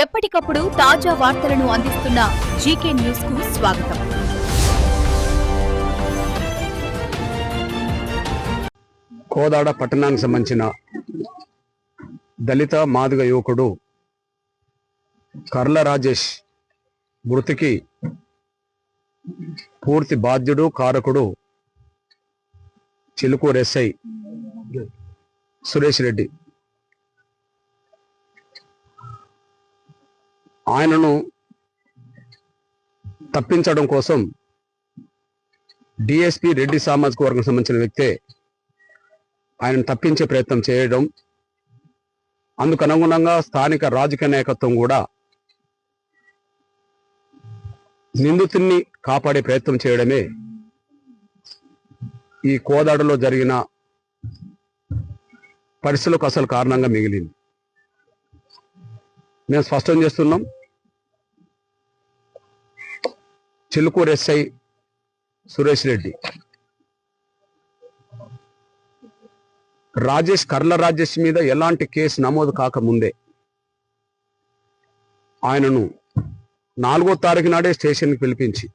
ఎప్పటికప్పుడు తాజా వార్తలను అందిస్తున్న జీకే న్యూస్ కు స్వాగతం. కోదాడ పట్టణానికి సంబంధించిన దళిత మాదిగ యువకుడు కర్ల రాజేష్ మృతికి పూర్తి బాధ్యుడు కారకుడు చిలుకూరు ఎస్ఐ సురేష్ రెడ్డి. ఆయనను తప్పించడం కోసం డిఎస్పీ రెడ్డి సామాజిక వర్గం సంబంధించిన వ్యక్తే ఆయనను తప్పించే ప్రయత్నం చేయడం, అందుకు అనుగుణంగా స్థానిక రాజకీయ నాయకత్వం కూడా నిందితుడిని కాపాడే ప్రయత్నం చేయడమే ఈ కోదాడలో జరిగిన పరిస్థితులకు అసలు కారణంగా మిగిలింది. మేము స్పష్టం చేస్తున్నాం, చిలుకూరు ఎస్ఐ సురేష్ రెడ్డి కర్ల రాజేష్ మీద ఎలాంటి కేసు నమోదు కాకముందే ఆయనను 4వ తారీఖు నాడే స్టేషన్కి పిలిపించి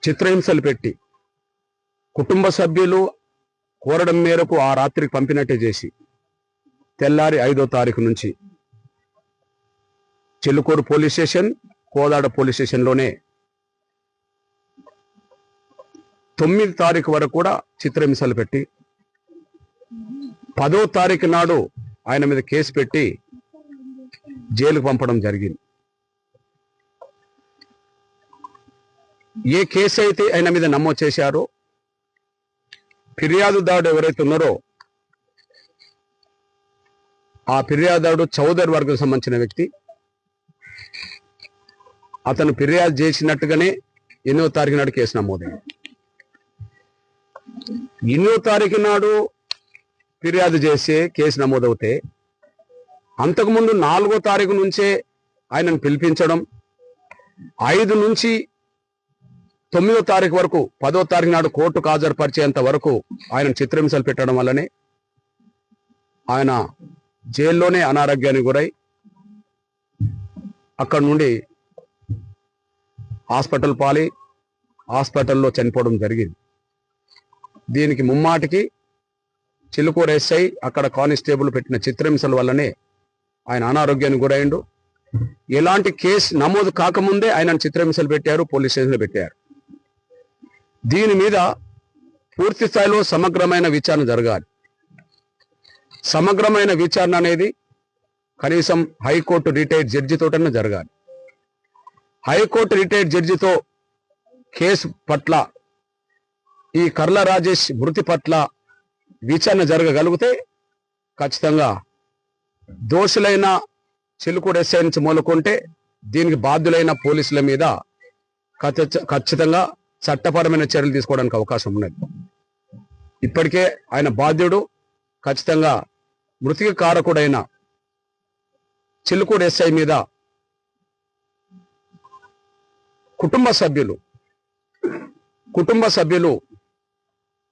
చిత్రహింసలు పెట్టి కుటుంబ సభ్యులు కోరడం మేరకు ఆ రాత్రికి పంపినట్టే చేసి తెల్లారి 5వ తారీఖు నుంచి Chilukur police station, Kodad police స్టేషన్లోనే 9వ తారీఖు వరకు కూడా చిత్రహింసలు పెట్టి 10వ తారీఖు నాడు ఆయన మీద కేసు పెట్టి జైలుకు పంపడం జరిగింది. ఏ కేసు అయితే ఆయన మీద నమోదు చేశారో, ఫిర్యాదుదారుడు ఎవరైతే ఉన్నారో ఆ ఫిర్యాదుదారుడు చౌదరి వర్గం సంబంధించిన వ్యక్తి. అతను ఫిర్యాదు చేసినట్టుగానే 8వ తారీఖు నాడు కేసు నమోదైంది. 8వ తారీఖు నాడు ఫిర్యాదు చేసే కేసు నమోదవుతే అంతకుముందు 4వ తారీఖు నుంచే ఆయనను పిలిపించడం, 5 నుంచి 9వ తారీఖు వరకు 10వ తారీఖు నాడు కోర్టుకు హాజరుపరిచేంత వరకు ఆయన చిత్రహింసలు పెట్టడం వల్లనే ఆయన జైల్లోనే అనారోగ్యానికి గురై అక్కడి నుండి హాస్పిటల్ పాలి హాస్పిటల్లో చనిపోవడం జరిగింది. దీనికి ముమ్మాటికి చిలుకూరు ఎస్ఐ అక్కడ కానిస్టేబుల్ పెట్టిన చిత్రహింసల వల్లనే ఆయన అనారోగ్యానికి గురైండు. ఎలాంటి కేసు నమోదు కాకముందే ఆయనను చిత్రహింసలు పెట్టారు, పోలీస్ స్టేషన్లో పెట్టారు. దీని మీద పూర్తి స్థాయిలో సమగ్రమైన విచారణ జరగాలి. సమగ్రమైన విచారణ అనేది కనీసం హైకోర్టు రిటైర్డ్ జడ్జితోటన్నా జరగాలి. హైకోర్టు రిటైర్డ్ జడ్జితో కేసు పట్ల, ఈ కర్ల రాజేష్ మృతి పట్ల విచారణ జరగగలిగితే ఖచ్చితంగా దోషులైన చిలుకూరు ఎస్ఐ నుంచి మొదలుకుంటే దీనికి బాధ్యులైన పోలీసుల మీద ఖచ్చితంగా చట్టపరమైన చర్యలు తీసుకోవడానికి అవకాశం ఉన్నది. ఇప్పటికే ఆయన బాధ్యుడు, ఖచ్చితంగా మృతికి కారకుడైన చిలుకూరు ఎస్ఐ మీద కుటుంబ సభ్యులు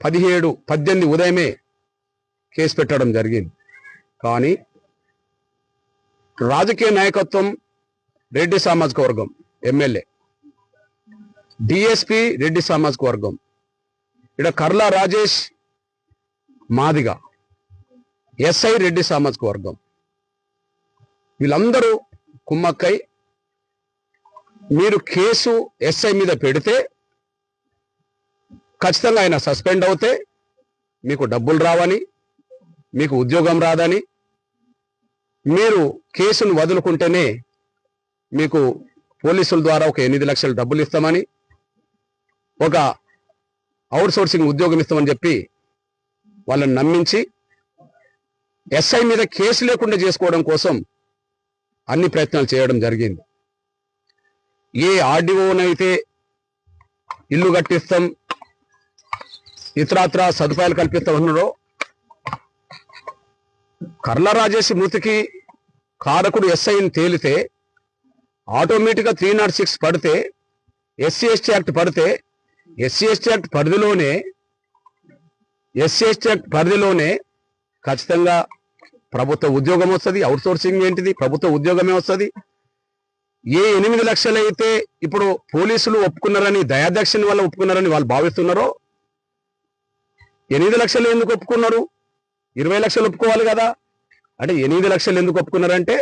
18 ఉదయమే కేసు పెట్టడం జరిగింది. కానీ రాజకీయ నాయకత్వం, రెడ్డి సామాజిక వర్గం ఎమ్మెల్యే, డిఎస్పీ రెడ్డి సామాజిక వర్గం, ఇక్కడ కర్ల రాజేష్ మాదిగ, ఎస్ఐ రెడ్డి సామాజిక వర్గం, వీళ్ళందరూ కుమ్మక్కై మీరు కేసు ఎస్ఐ మీద పెడితే ఖచ్చితంగా ఆయన సస్పెండ్ అవుతే మీకు డబ్బులు రావని, మీకు ఉద్యోగం రాదని, మీరు కేసును వదులుకుంటేనే మీకు పోలీసుల ద్వారా ఒక 8 లక్షల డబ్బులు ఇస్తామని, ఒక అవుట్సోర్సింగ్ ఉద్యోగం ఇస్తామని చెప్పి వాళ్ళని నమ్మించి ఎస్ఐ మీద కేసు లేకుండా చేసుకోవడం కోసం అన్ని ప్రయత్నాలు చేయడం జరిగింది. ఏ ఆర్డీఓనైతే ఇల్లు కట్టిస్తాం, ఇతరాత్ర సదుపాయాలు కల్పిస్తామన్నారో, కర్ల రాజేష్ మృతికి కారకుడు ఎస్ఐని తేలితే ఆటోమేటిక్గా 306 పడితే, ఎస్సీ ఎస్టీ యాక్ట్ పడితే, ఎస్సీ ఎస్టీ యాక్ట్ పరిధిలోనే ఖచ్చితంగా ప్రభుత్వ ఉద్యోగం వస్తుంది. అవుట్ సోర్సింగ్ ఏంటిది? ప్రభుత్వ ఉద్యోగమే వస్తుంది. ఏ 8 లక్షలు అయితే ఇప్పుడు పోలీసులు ఒప్పుకున్నారని, దయాదక్షిణ వల్ల ఒప్పుకున్నారని వాళ్ళు భావిస్తున్నారో, 8 లక్షలు ఎందుకు ఒప్పుకున్నారు? 20 లక్షలు ఒప్పుకోవాలి కదా. అంటే 8 లక్షలు ఎందుకు ఒప్పుకున్నారంటే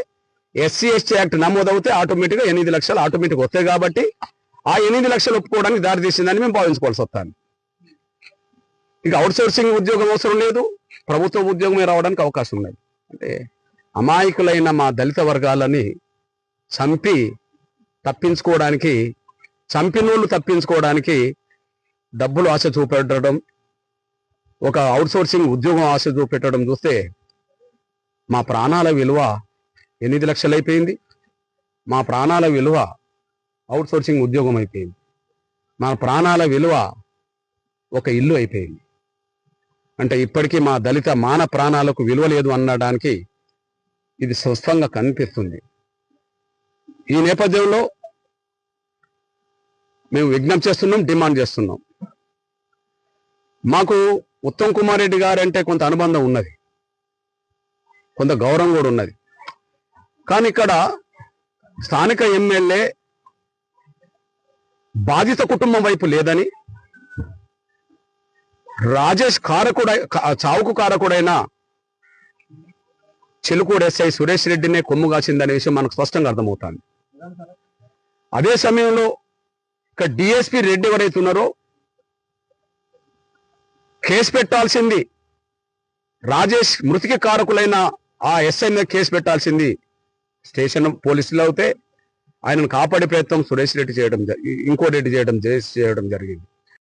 ఎస్సీ ఎస్టీ యాక్ట్ నమోదవుతే ఆటోమేటిక్గా 8 లక్షలు ఆటోమేటిక్ వస్తాయి కాబట్టి ఆ 8 లక్షలు ఒప్పుకోవడానికి దారి తీసిందని మేము భావించుకోవాల్సి వస్తాను. ఇక అవుట్ సోర్సింగ్ ఉద్యోగం అవసరం లేదు, ప్రభుత్వ ఉద్యోగమే రావడానికి అవకాశం ఉన్నది. అంటే అమాయకులైన మా దళిత వర్గాలని చంపినోళ్ళు తప్పించుకోవడానికి డబ్బులు ఆశ చూపెట్టడం, ఒక అవుట్ సోర్సింగ్ ఉద్యోగం ఆశ చూపెట్టడం చూస్తే మా ప్రాణాల విలువ 8 లక్షలు అయిపోయింది. మా ప్రాణాల విలువ అవుట్ సోర్సింగ్ ఉద్యోగం అయిపోయింది. మా ప్రాణాల విలువ ఒక ఇల్లు అయిపోయింది. అంటే ఇప్పటికీ మా దళిత మాన ప్రాణాలకు విలువ లేదు అనడానికి ఇది స్పష్టంగా కనిపిస్తుంది. ఈ నేపథ్యంలో మేము విజ్ఞప్తి చేస్తున్నాం, డిమాండ్ చేస్తున్నాం. మాకు ఉత్తమ్ కుమార్ రెడ్డి గారు అంటే కొంత అనుబంధం ఉన్నది, కొంత గౌరవం కూడా ఉన్నది. కానీ ఇక్కడ స్థానిక ఎమ్మెల్యే బాధిత కుటుంబం వైపు లేదని, రాజేష్ చావుకు కారకుడైన చిలుకూరు ఎస్ఐ సురేష్ రెడ్డినే కొమ్ము కాసిందనే విషయం మనకు స్పష్టంగా అర్థమవుతుంది. అదే సమయంలో ఇక్కడ డిఎస్పీ రెడ్డి ఎవరైతే ఉన్నారో కేసు పెట్టాల్సింది రాజేష్ మృతికి కారకులైన ఆ ఎస్ఐ మీద కేసు పెట్టాల్సింది స్టేషన్ పోలీసులు అయితే ఆయనను కాపాడే ప్రయత్నం సురేష్ రెడ్డి చేయడం, ఇంకో రెడ్డి చేయడం జరిగింది.